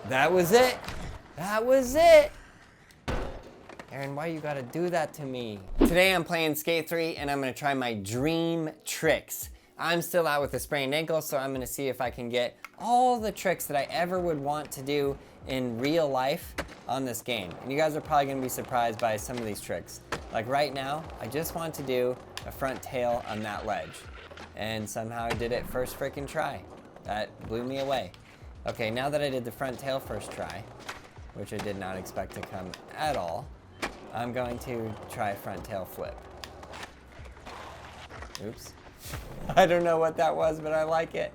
That was it. That was it. Aaron, why you gotta do that to me? Today I'm playing Skate 3 and I'm gonna try my dream tricks. I'm still out with a sprained ankle, so I'm gonna see if I can get all the tricks that I ever would want to do in real life on this game. And you guys are probably gonna be surprised by some of these tricks. Like right now, I just want to do a front tail on that ledge. And somehow I did it first freaking try. That blew me away. Okay, now that I did the front tail first try, which I did not expect to come at all, I'm going to try a front tail flip. Oops. I don't know what that was, but I like it.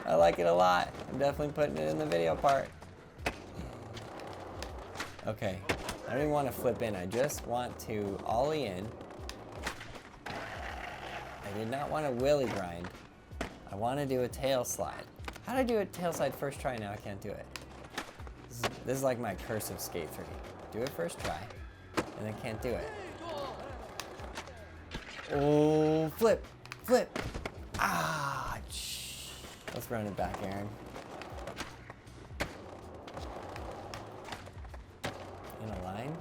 I like it a lot. I'm definitely putting it in the video part. Okay, I don't even want to flip in. I just want to ollie in. I did not want to wheelie grind. I want to do a tail slide. How did I do a tail slide first try? Now I can't do it. This is like my curse of Skate 3. Do it first try, and then can't do it. Oh, flip, flip. Ah, let's run it back, Aaron. In a line.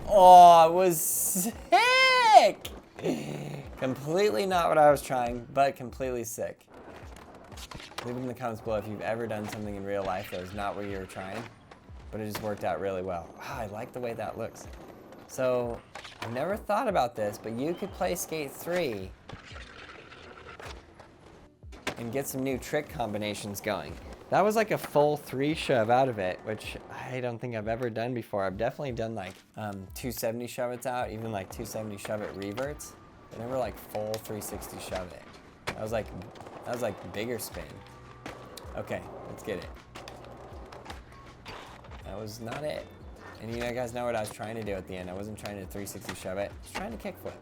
Oh, it was sick! Completely not what I was trying, but completely sick. Leave it in the comments below if you've ever done something in real life that was not what you were trying, but it just worked out really well. Wow, I like the way that looks. So, I've never thought about this, but you could play Skate 3 and get some new trick combinations going. That was like a full 3 shove out of it, which I don't think I've ever done before. I've definitely done like 270 shove it's out, even like 270 shove it reverts, but never like full 360 shove it. That was like bigger spin. Okay, let's get it. That was not it. And you guys know what I was trying to do at the end. I wasn't trying to 360 shove it. I was trying to kickflip.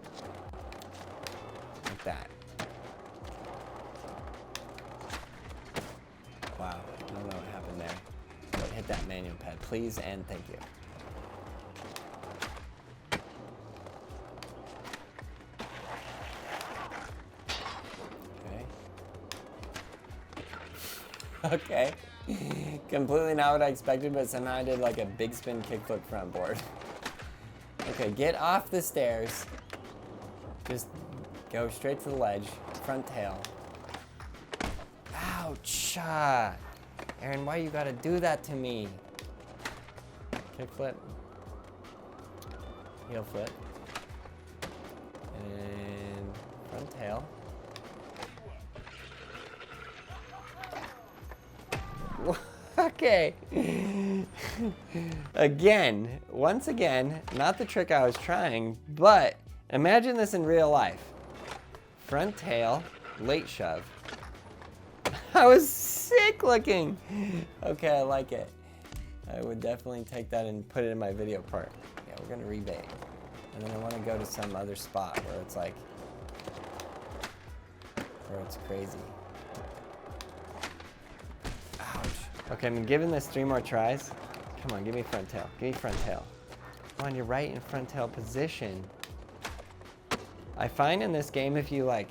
Like that. Wow, I don't know what happened there. But hit that manual pad, please and thank you. Okay. Completely not what I expected, but somehow I did like a big spin kickflip front board. Okay, get off the stairs. Just go straight to the ledge, front tail. Ouch! Aaron, why you gotta do that to me? Kickflip. Heel flip. And front tail. Okay. Once again, not the trick I was trying, but imagine this in real life. Front tail, late shove. That was sick looking. Okay, I like it. I would definitely take that and put it in my video part. Yeah, we're gonna rebate. And then I wanna go to some other spot where it's like, where it's crazy. Okay, I'm giving this 3 more tries. Come on, give me front tail. Give me front tail. Come on, you're right in front tail position. I find in this game, if you like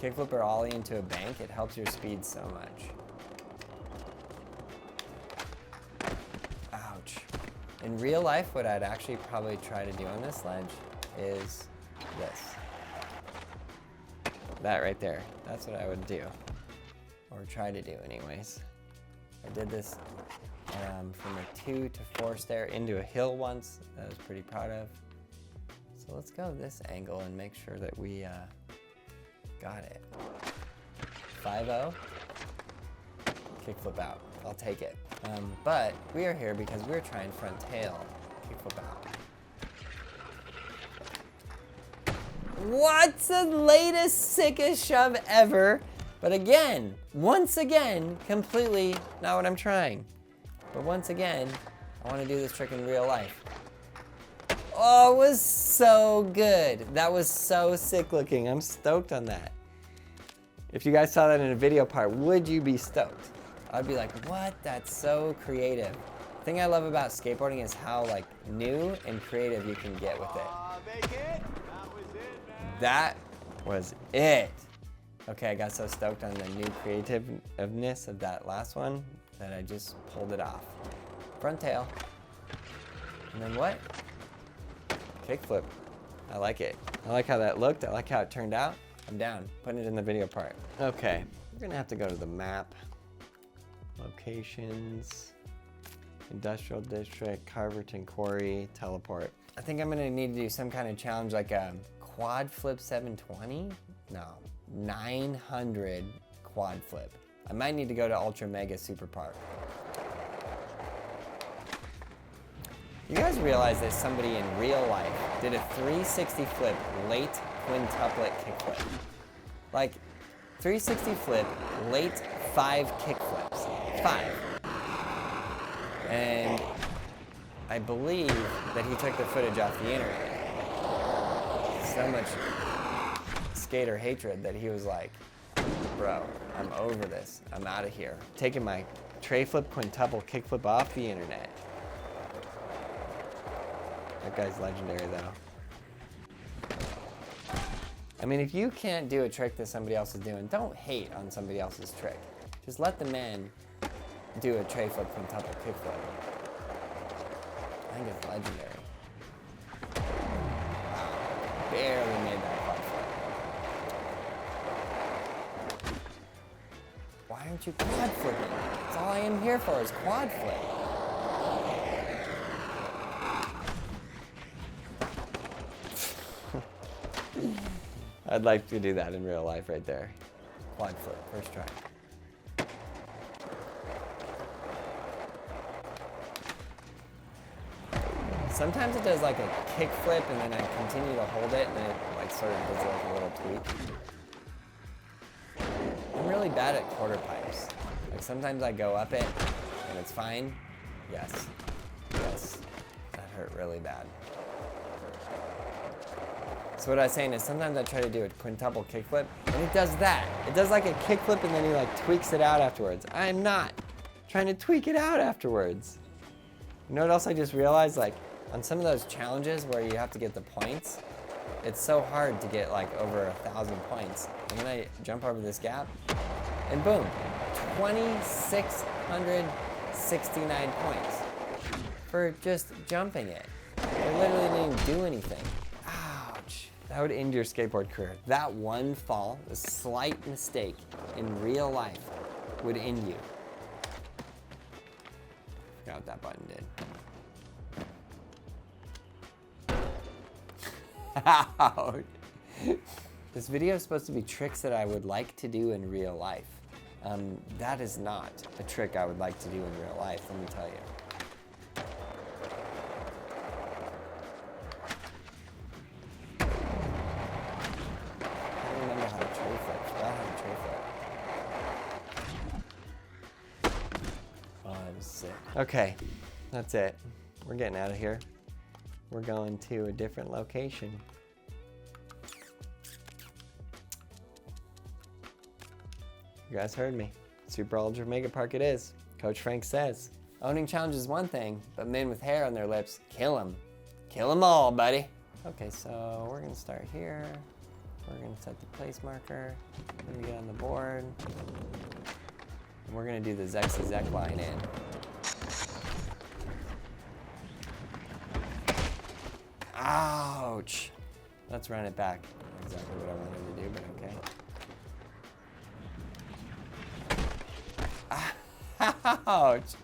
kickflip or ollie into a bank, it helps your speed so much. Ouch. In real life, what I'd actually probably try to do on this ledge is this. That right there. That's what I would do. Or try to do anyways. I did this from a 2 to 4 stair into a hill once that I was pretty proud of. So let's go this angle and make sure that we got it. 5-0, kickflip out. I'll take it. But we are here because we're trying front tail, kickflip out. What's the latest sickest shove ever? But again, once again, completely not what I'm trying. But once again, I want to do this trick in real life. Oh, it was so good. That was so sick looking. I'm stoked on that. If you guys saw that in a video part, would you be stoked? I'd be like, what? That's so creative. The thing I love about skateboarding is how like new and creative you can get with it. That was it. Okay, I got so stoked on the new creativeness of that last one that I just pulled it off. Front tail. And then what? Kickflip. I like it. I like how that looked. I like how it turned out. I'm down. Putting it in the video part. Okay, we're gonna have to go to the map. Locations. Industrial District, Carverton Quarry, Teleport. I think I'm gonna need to do some kind of challenge like a quad flip 720? No, 900 quad flip. I might need to go to Ultra Mega Super Park. You guys realize that somebody in real life did a 360 flip late quintuplet kickflip? Like 360 flip late 5 kickflips. 5. And I believe that he took the footage off the internet. So much skater hatred that he was like, bro, I'm over this. I'm out of here. Taking my tray flip quintuple kickflip off the internet. That guy's legendary though. I mean, if you can't do a trick that somebody else is doing, don't hate on somebody else's trick. Just let the man do a tray flip quintuple kickflip. I think it's legendary. Wow, barely made that quad flip. Why aren't you quad flipping? That's all I am here for is quad flip. I'd like to do that in real life right there. Quad flip, first try. Sometimes it does like a kick flip and then I continue to hold it and then it like sort of does like a little tweak. I'm really bad at quarter pipes. Like sometimes I go up it and it's fine. Yes, yes, that hurt really bad. So what I was saying is sometimes I try to do a quintuple kickflip and it does that. It does like a kickflip and then he like tweaks it out afterwards. I am not trying to tweak it out afterwards. You know what else I just realized? Like on some of those challenges where you have to get the points, it's so hard to get like over 1,000 points. And then I jump over this gap and boom, 2,669 points for just jumping it. I literally didn't do anything. That would end your skateboard career. That one fall, a slight mistake in real life would end you. Forgot what that button did. Ouch. This video is supposed to be tricks that I would like to do in real life. That is not a trick I would like to do in real life, let me tell you. Okay, that's it. We're getting out of here. We're going to a different location. You guys heard me. Super Ultra Mega Park it is. Coach Frank says. Owning challenge is one thing, but men with hair on their lips, kill them. Kill them all, buddy. Okay, so we're gonna start here. We're gonna set the place marker. We're gonna get on the board. And we're gonna do the Zek line in. Ouch! Let's run it back. Not exactly what I wanted to do, but okay. Ouch!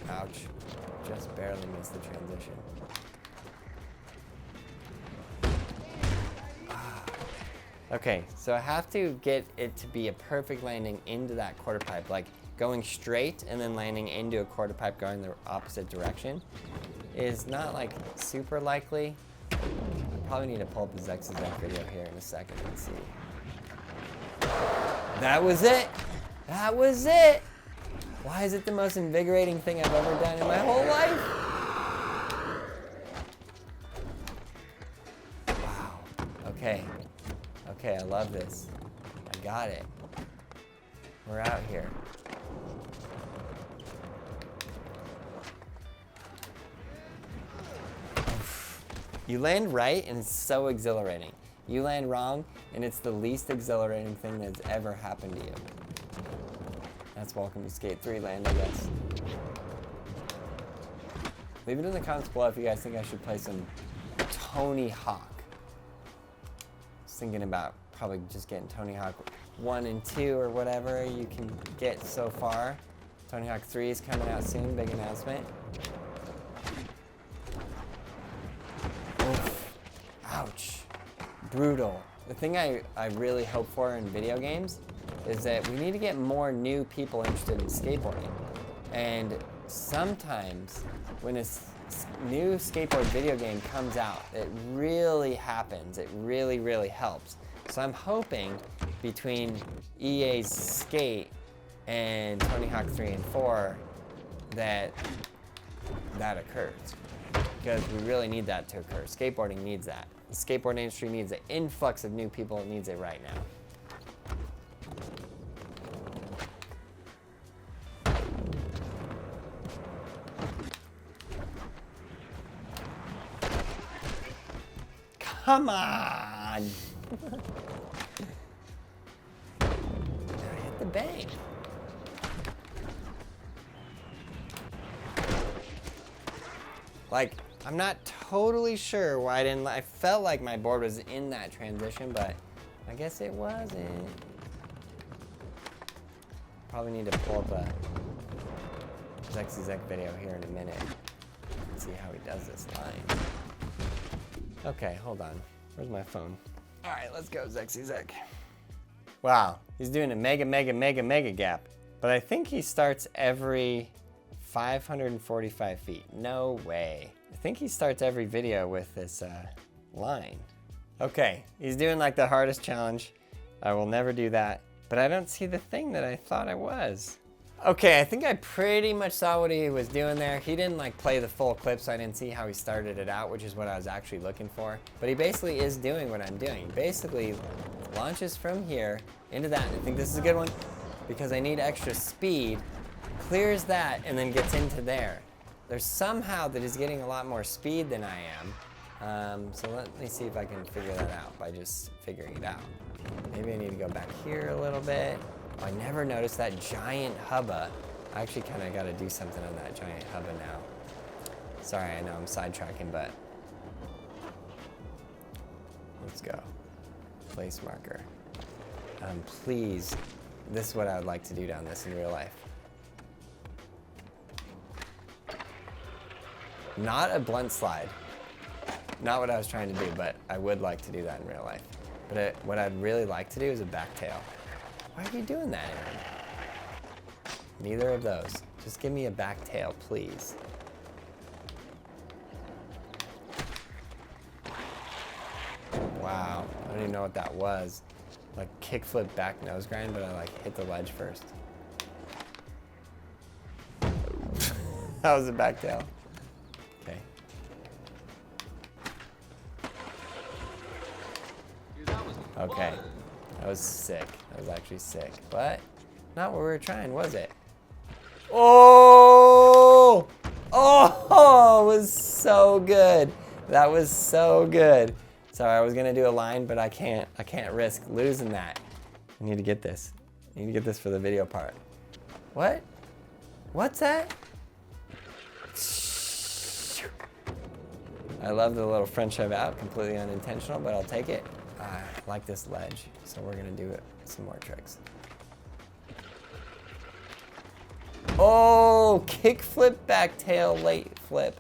Ouch. Just barely missed the transition. Okay, so I have to get it to be a perfect landing into that quarter pipe, like going straight and then landing into a quarter pipe going the opposite direction is not like super likely. I probably need to pull up the Zek video here in a second and see. That was it! That was it! Why is it the most invigorating thing I've ever done in my whole life? Wow, okay. Okay, I love this. I got it. We're out here. You land right and it's so exhilarating. You land wrong and it's the least exhilarating thing that's ever happened to you. That's welcome to Skate 3 land, I guess. Leave it in the comments below if you guys think I should play some Tony Hawk. I was thinking about probably just getting Tony Hawk 1 and 2 or whatever you can get so far. Tony Hawk 3 is coming out soon, big announcement. Oof. Ouch. Brutal. The thing I really hope for in video games is that we need to get more new people interested in skateboarding. And sometimes when a new skateboard video game comes out, it really happens. It really, really helps. So I'm hoping between EA's Skate and Tony Hawk 3 and 4 that occurs. Because we really need that to occur. Skateboarding needs that. The skateboard industry needs an influx of new people. It needs it right now. Come on! I hit the bank. Like, I'm not totally sure why I felt like my board was in that transition, but I guess it wasn't. Probably need to pull up a Zek video here in a minute and see how he does this line. Okay, hold on. Where's my phone? All right, let's go, Zek. Wow, he's doing a mega gap. But I think he starts every 545 feet. No way. I think he starts every video with this line. Okay, he's doing like the hardest challenge. I will never do that. But I don't see the thing that I thought I was. Okay, I think I pretty much saw what he was doing there. He didn't like play the full clip, so I didn't see how he started it out, which is what I was actually looking for. But he basically is doing what I'm doing. He basically launches from here into that. I think this is a good one because I need extra speed. Clears that and then gets into there. There's somehow that he's getting a lot more speed than I am. So let me see if I can figure that out by just figuring it out. Maybe I need to go back here a little bit. Oh, I never noticed that giant hubba. I actually kind of got to do something on that giant hubba now. Sorry, I know I'm sidetracking, but let's go. Place marker. Please, this is what I would like to do down this in real life. Not a blunt slide. Not what I was trying to do, but I would like to do that in real life. But what I'd really like to do is a back tail. Why are you doing that, Aaron? Neither of those. Just give me a back tail, please. Wow, I don't even know what that was. Like kickflip back nose grind, but I like hit the ledge first. That was a back tail. Okay. Okay, that was sick. That was actually sick, but not what we were trying, was it? Oh! Oh, it was so good. That was so good. Sorry, I was gonna do a line, but I can't risk losing that. I need to get this. I need to get this for the video part. What? What's that? I love the little French shove out, completely unintentional, but I'll take it. I like this ledge, so we're gonna do it. Some more tricks. Oh, kick flip, back tail, late flip.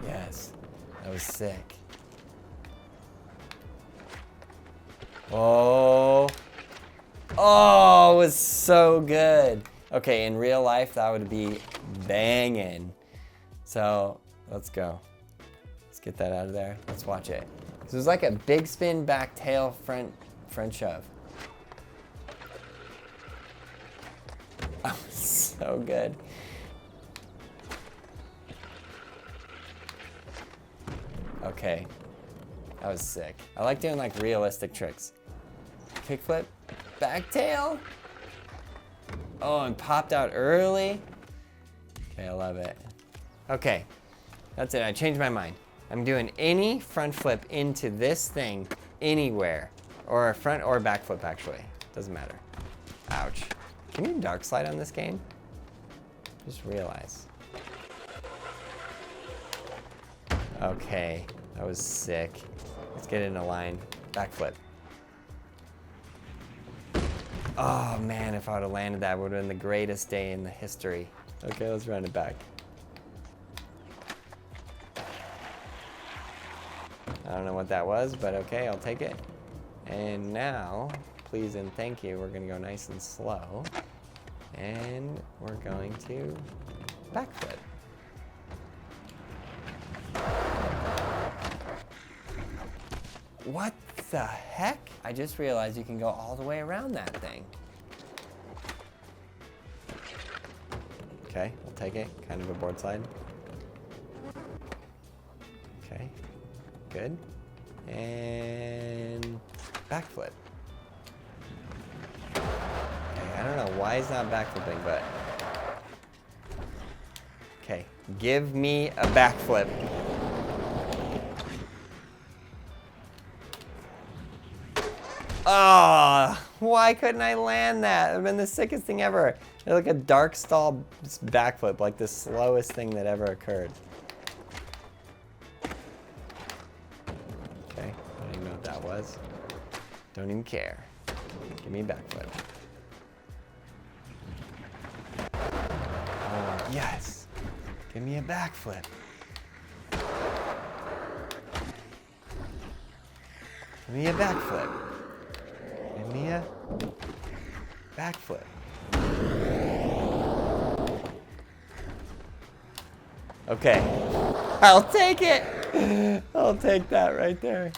Yes, that was sick. Oh, oh, it was so good. Okay, in real life, that would be banging. So let's go. Let's get that out of there. Let's watch it. So it was like a big spin, back tail, front shove. That was so good. Okay, that was sick. I like doing like realistic tricks. Kickflip, back tail. Oh, and popped out early. Okay, I love it. Okay, that's it. I changed my mind. I'm doing any front flip into this thing anywhere. Or a front or back flip, actually. Doesn't matter. Ouch. Can you dark slide on this game? Just realized. Okay, that was sick. Let's get in a line. Back flip. Oh man, if I would have landed that, it would have been the greatest day in the history. Okay, let's run it back. I don't know what that was, but okay, I'll take it. And now, please and thank you, we're gonna go nice and slow. And we're going to backflip. What the heck? I just realized you can go all the way around that thing. Okay, we'll take it. Kind of a board slide. Okay, good. And backflip. Okay, I don't know why he's not backflipping, but... Okay, give me a backflip. Oh, why couldn't I land that? It would have been the sickest thing ever. It's like a dark stall backflip, like the slowest thing that ever occurred. Okay, I don't even know what that was. Don't even care. Give me a backflip. Oh, yes. Give me a backflip. Give me a backflip. Give me a backflip. Okay, I'll take it. I'll take that right there.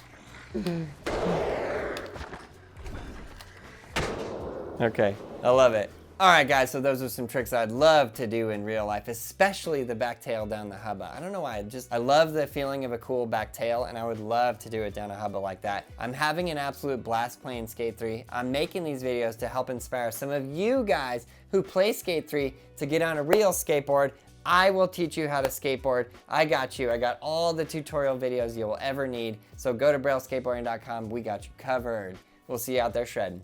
Okay, I love it. All right, guys, so those are some tricks I'd love to do in real life, especially the back tail down the hubba. I don't know why, I love the feeling of a cool back tail, and I would love to do it down a hubba like that. I'm having an absolute blast playing Skate 3. I'm making these videos to help inspire some of you guys who play Skate 3 to get on a real skateboard. I will teach you how to skateboard. I got you. I got all the tutorial videos you will ever need. So go to brailleskateboarding.com. We got you covered. We'll see you out there shredding.